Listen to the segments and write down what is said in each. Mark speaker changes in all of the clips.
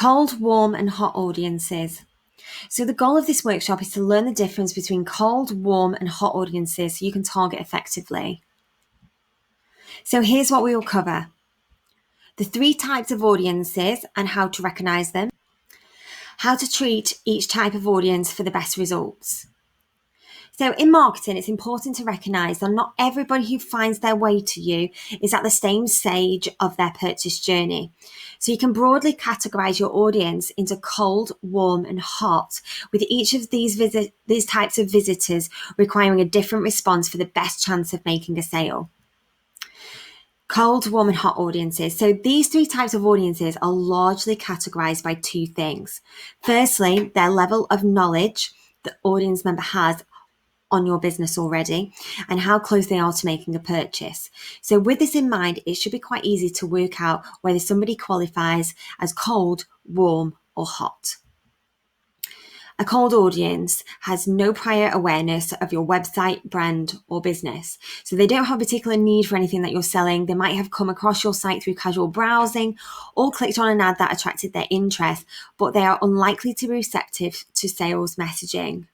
Speaker 1: Cold, warm, and hot audiences. So the goal of this workshop is to learn the difference between cold, warm, and hot audiences so you can target effectively. So here's what we will cover. The 3 types of audiences and how to recognize them. How to treat each type of audience for the best results. So in marketing, it's important to recognize that not everybody who finds their way to you is at the same stage of their purchase journey. So you can broadly categorize your audience into cold, warm, and hot, with each of these types of visitors requiring a different response for the best chance of making a sale. Cold, warm, and hot audiences. So these 3 types of audiences are largely categorized by 2 things. Firstly, their level of knowledge the audience member has on your business already and how close they are to making a purchase. So with this in mind, it should be quite easy to work out whether somebody qualifies as cold, warm, or hot. A cold audience has no prior awareness of your website, brand, or business. So they don't have a particular need for anything that you're selling. They might have come across your site through casual browsing or clicked on an ad that attracted their interest, but they are unlikely to be receptive to sales messaging.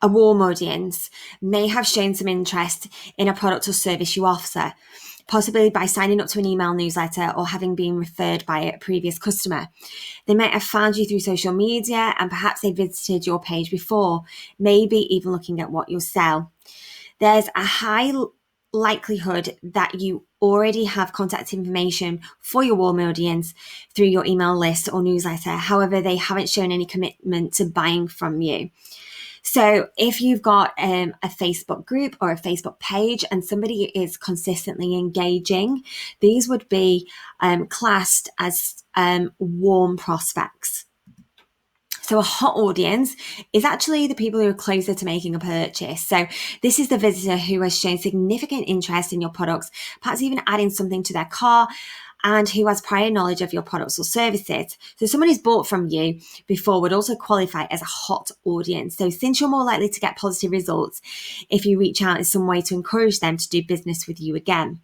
Speaker 1: A warm audience may have shown some interest in a product or service you offer, possibly by signing up to an email newsletter or having been referred by a previous customer. They might have found you through social media and perhaps they visited your page before, maybe even looking at what you sell. There's a high likelihood that you already have contact information for your warm audience through your email list or newsletter. However, they haven't shown any commitment to buying from you. So if you've got a Facebook group or a Facebook page and somebody is consistently engaging, these would be classed as warm prospects. So a hot audience is actually the people who are closer to making a purchase. So this is the visitor who has shown significant interest in your products, perhaps even adding something to their cart, and who has prior knowledge of your products or services. So someone who's bought from you before would also qualify as a hot audience. So since you're more likely to get positive results if you reach out in some way to encourage them to do business with you again.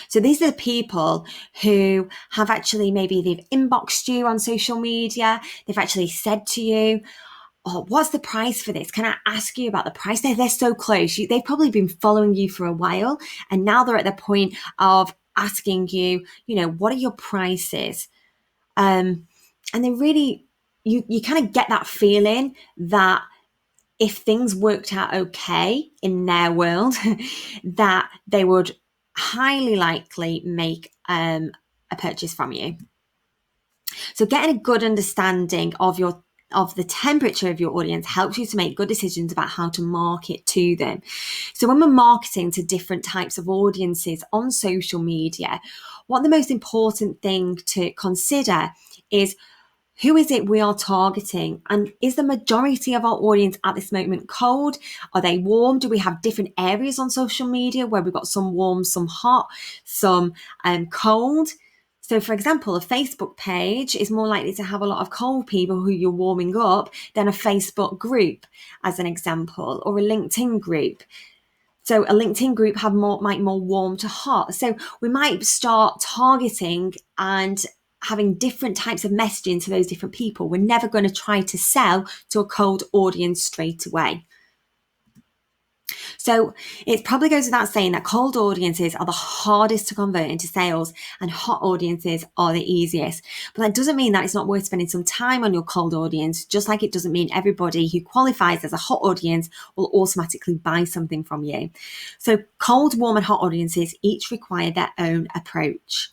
Speaker 1: So these are the people who have actually, maybe they've inboxed you on social media, they've actually said to you, oh, what's the price for this? Can I ask you about the price? They're so close. They've probably been following you for a while, and now they're at the point of asking you, what are your prices? And they really, you kind of get that feeling that if things worked out okay in their world, that they would highly likely make a purchase from you. So getting a good understanding of the temperature of your audience helps you to make good decisions about how to market to them. So when we're marketing to different types of audiences on social media, what the most important thing to consider is, who is it we are targeting? And is the majority of our audience at this moment cold? Are they warm? Do we have different areas on social media where we've got some warm, some hot, some cold? So for example, a Facebook page is more likely to have a lot of cold people who you're warming up than a Facebook group, as an example, or a LinkedIn group. So a LinkedIn group might more warm to hot. So we might start targeting and having different types of messaging to those different people. We're never going to try to sell to a cold audience straight away. So it probably goes without saying that cold audiences are the hardest to convert into sales and hot audiences are the easiest. But that doesn't mean that it's not worth spending some time on your cold audience, just like it doesn't mean everybody who qualifies as a hot audience will automatically buy something from you. So cold, warm, and hot audiences each require their own approach.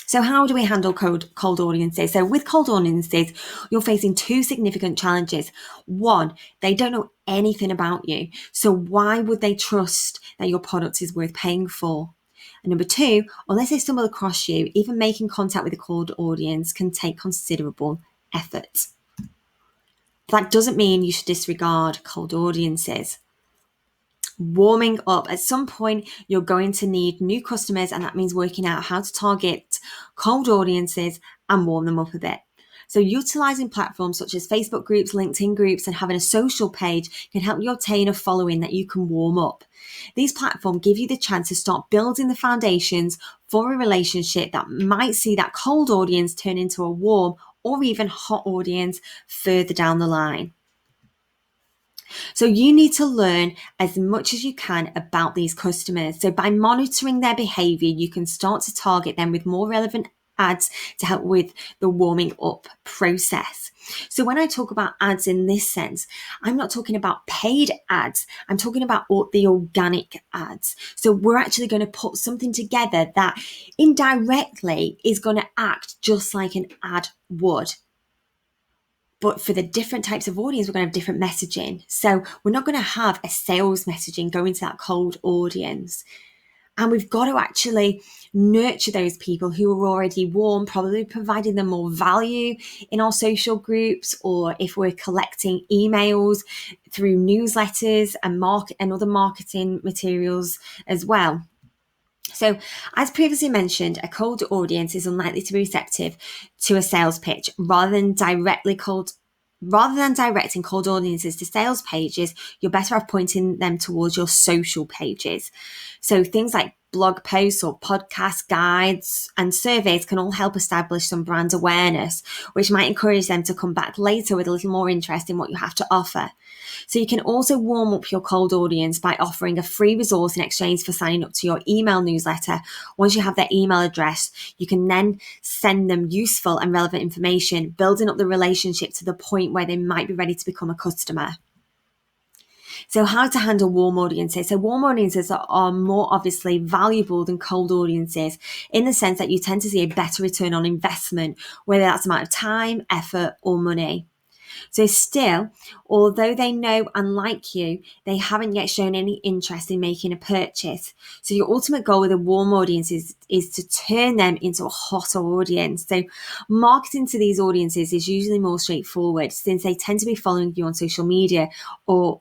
Speaker 1: So how do we handle cold audiences? So with cold audiences, you're facing 2 significant challenges. 1, they don't know anything about you. So why would they trust that your product is worth paying for? And number 2, unless they stumble across you, even making contact with a cold audience can take considerable effort. That doesn't mean you should disregard cold audiences. Warming up. At some point, you're going to need new customers, and that means working out how to target cold audiences and warm them up a bit. So utilizing platforms such as Facebook groups, LinkedIn groups, and having a social page can help you obtain a following that you can warm up. These platforms give you the chance to start building the foundations for a relationship that might see that cold audience turn into a warm or even hot audience further down the line. So you need to learn as much as you can about these customers. So by monitoring their behavior, you can start to target them with more relevant ads to help with the warming up process. So when I talk about ads in this sense, I'm not talking about paid ads. I'm talking about the organic ads. So we're actually going to put something together that indirectly is going to act just like an ad would. But for the different types of audience, we're going to have different messaging. So we're not going to have a sales messaging going to that cold audience. And we've got to actually nurture those people who are already warm, probably providing them more value in our social groups, or if we're collecting emails through newsletters and other marketing materials as well. So, as previously mentioned, a cold audience is unlikely to be receptive to a sales pitch. Rather than directing cold audiences to sales pages, you're better off pointing them towards your social pages. So things like blog posts or podcast guides and surveys can all help establish some brand awareness, which might encourage them to come back later with a little more interest in what you have to offer. So you can also warm up your cold audience by offering a free resource in exchange for signing up to your email newsletter. Once you have their email address, you can then send them useful and relevant information, building up the relationship to the point where they might be ready to become a customer. So how to handle warm audiences. So warm audiences are more obviously valuable than cold audiences in the sense that you tend to see a better return on investment, whether that's amount of time, effort, or money. So still, although they know and like you, they haven't yet shown any interest in making a purchase. So your ultimate goal with a warm audience is to turn them into a hotter audience. So marketing to these audiences is usually more straightforward since they tend to be following you on social media or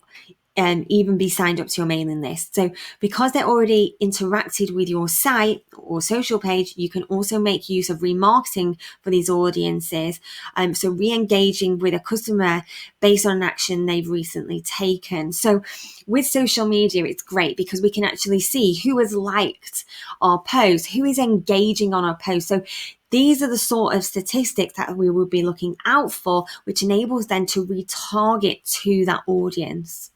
Speaker 1: even be signed up to your mailing list. So because they're already interacted with your site or social page, you can also make use of remarketing for these audiences. So re-engaging with a customer based on an action they've recently taken. So with social media, it's great because we can actually see who has liked our post, who is engaging on our post. So these are the sort of statistics that we will be looking out for, which enables them to retarget to that audience.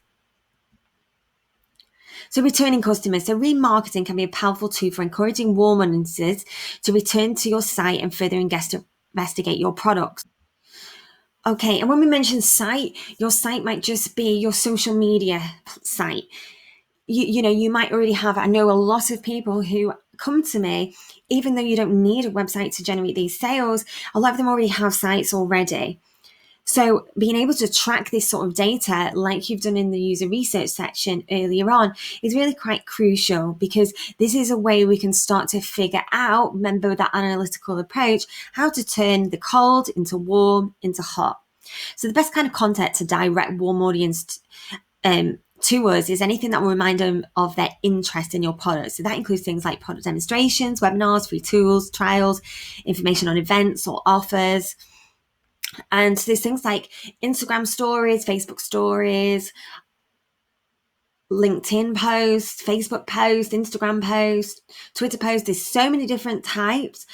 Speaker 1: So returning customers. So remarketing can be a powerful tool for encouraging warm audiences to return to your site and further investigate your products. Okay, and when we mention site, your site might just be your social media site. You might already have, I know a lot of people who come to me, even though you don't need a website to generate these sales, a lot of them already have sites already. So being able to track this sort of data like you've done in the user research section earlier on is really quite crucial because this is a way we can start to figure out, remember that analytical approach, how to turn the cold into warm, into hot. So the best kind of content to direct warm audience to us is anything that will remind them of their interest in your product. So that includes things like product demonstrations, webinars, free tools, trials, information on events or offers. And there's things like Instagram stories, Facebook stories, LinkedIn posts, Facebook posts, Instagram posts, Twitter posts. There's so many different types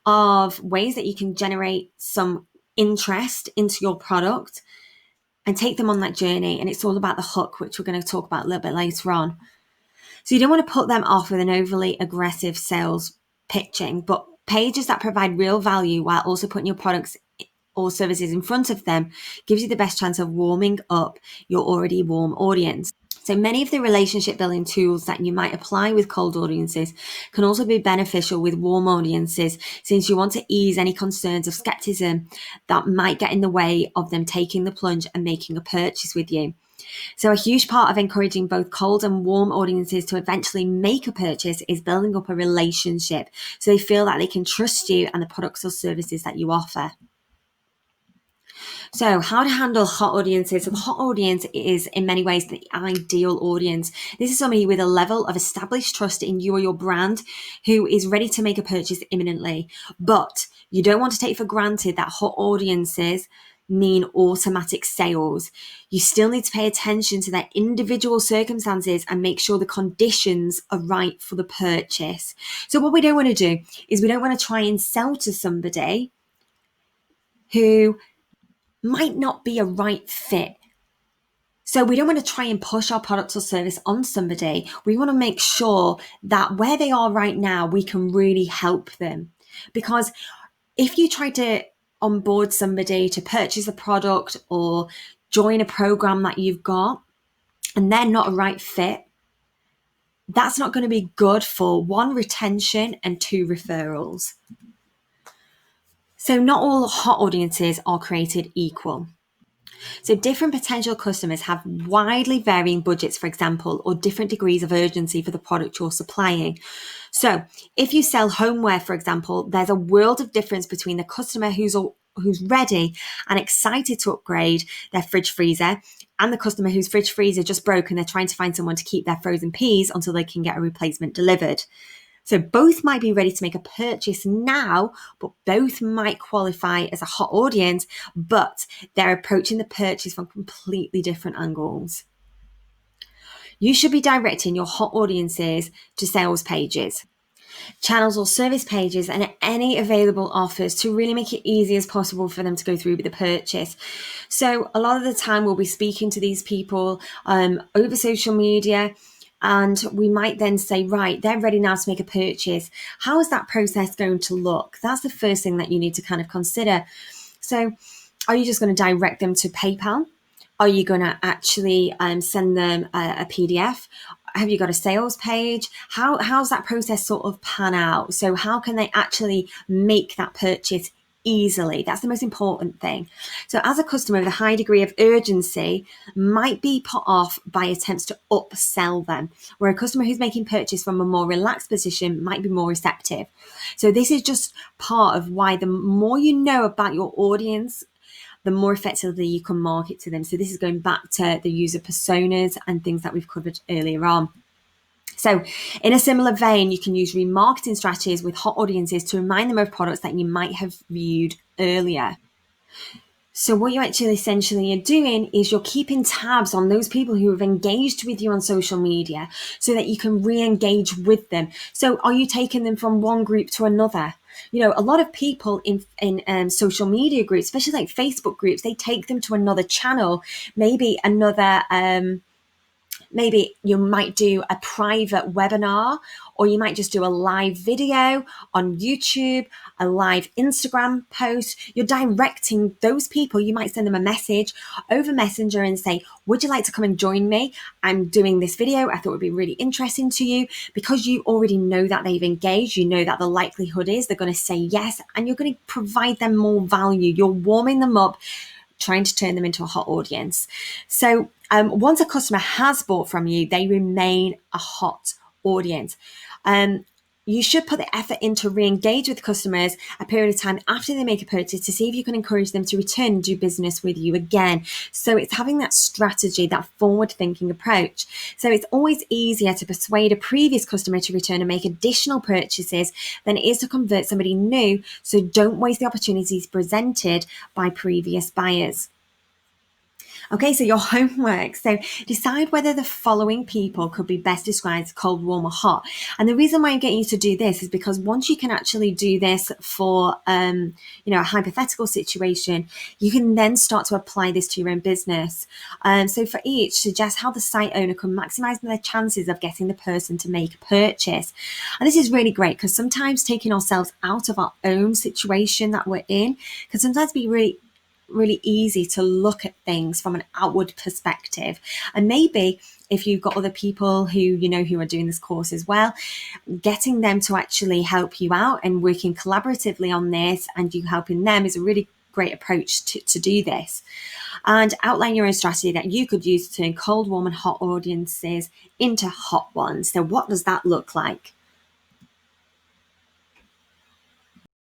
Speaker 1: of ways that you can generate some interest into your product and take them on that journey. And it's all about the hook, which we're going to talk about a little bit later on. So you don't want to put them off with an overly aggressive sales pitching, but pages that provide real value while also putting your products or services in front of them gives you the best chance of warming up your already warm audience. So many of the relationship building tools that you might apply with cold audiences can also be beneficial with warm audiences, since you want to ease any concerns of skepticism that might get in the way of them taking the plunge and making a purchase with you. So a huge part of encouraging both cold and warm audiences to eventually make a purchase is building up a relationship so they feel that they can trust you and the products or services that you offer. So, how to handle hot audiences. So, the hot audience is in many ways the ideal audience. This is somebody with a level of established trust in you or your brand who is ready to make a purchase imminently. But you don't want to take for granted that hot audiences mean automatic sales. You still need to pay attention to their individual circumstances and make sure the conditions are right for the purchase. So, what we don't want to do is we don't want to try and sell to somebody who might not be a right fit. So we don't want to try and push our product or service on somebody. We want to make sure that where they are right now, we can really help them. Because if you try to onboard somebody to purchase a product or join a program that you've got and they're not a right fit, that's not going to be good for one, retention, and two, referrals. So not all hot audiences are created equal. So different potential customers have widely varying budgets, for example, or different degrees of urgency for the product you're supplying. So if you sell homeware, for example, there's a world of difference between the customer who's ready and excited to upgrade their fridge freezer and the customer whose fridge freezer just broke and they're trying to find someone to keep their frozen peas until they can get a replacement delivered. So both might be ready to make a purchase now, but both might qualify as a hot audience, but they're approaching the purchase from completely different angles. You should be directing your hot audiences to sales pages, channels or service pages, and any available offers to really make it easy as possible for them to go through with the purchase. So a lot of the time we'll be speaking to these people over social media, and we might then say, right, they're ready now to make a purchase. How is that process going to look? That's the first thing that you need to kind of consider. So are you just going to direct them to PayPal? Are you going to actually send them a PDF? Have you got a sales page? How's that process sort of pan out? So how can they actually make that purchase easily? That's the most important thing. So as a customer with a high degree of urgency might be put off by attempts to upsell them, where a customer who's making purchase from a more relaxed position might be more receptive. So this is just part of why the more you know about your audience, the more effectively you can market to them. So this is going back to the user personas and things that we've covered earlier on. So in a similar vein, you can use remarketing strategies with hot audiences to remind them of products that you might have viewed earlier. So what you actually essentially are doing is you're keeping tabs on those people who have engaged with you on social media so that you can re-engage with them. So are you taking them from one group to another? You know, a lot of people in social media groups, especially like Facebook groups, they take them to another channel, maybe another maybe you might do a private webinar, or you might just do a live video on YouTube, a live Instagram post. You're directing those people. You might send them a message over Messenger and say, would you like to come and join me? I'm doing this video. I thought it would be really interesting to you. Because you already know that they've engaged, you know that the likelihood is they're going to say yes, and you're going to provide them more value. You're warming them up, trying to turn them into a hot audience. So once a customer has bought from you, they remain a hot audience. You should put the effort in to re-engage with customers a period of time after they make a purchase to see if you can encourage them to return and do business with you again. So it's having that strategy, that forward-thinking approach. So it's always easier to persuade a previous customer to return and make additional purchases than it is to convert somebody new. So don't waste the opportunities presented by previous buyers. Okay, so your homework. So decide whether the following people could be best described as cold, warm, or hot. And the reason why I'm getting you to do this is because once you can actually do this for, a hypothetical situation, you can then start to apply this to your own business. So for each, suggest how the site owner can maximize their chances of getting the person to make a purchase. And this is really great because sometimes taking ourselves out of our own situation that we're in can sometimes be really easy to look at things from an outward perspective. And maybe if you've got other people who are doing this course as well, getting them to actually help you out and working collaboratively on this and you helping them is a really great approach to do this. And outline your own strategy that you could use to turn cold, warm, and hot audiences into hot ones. So what does that look like?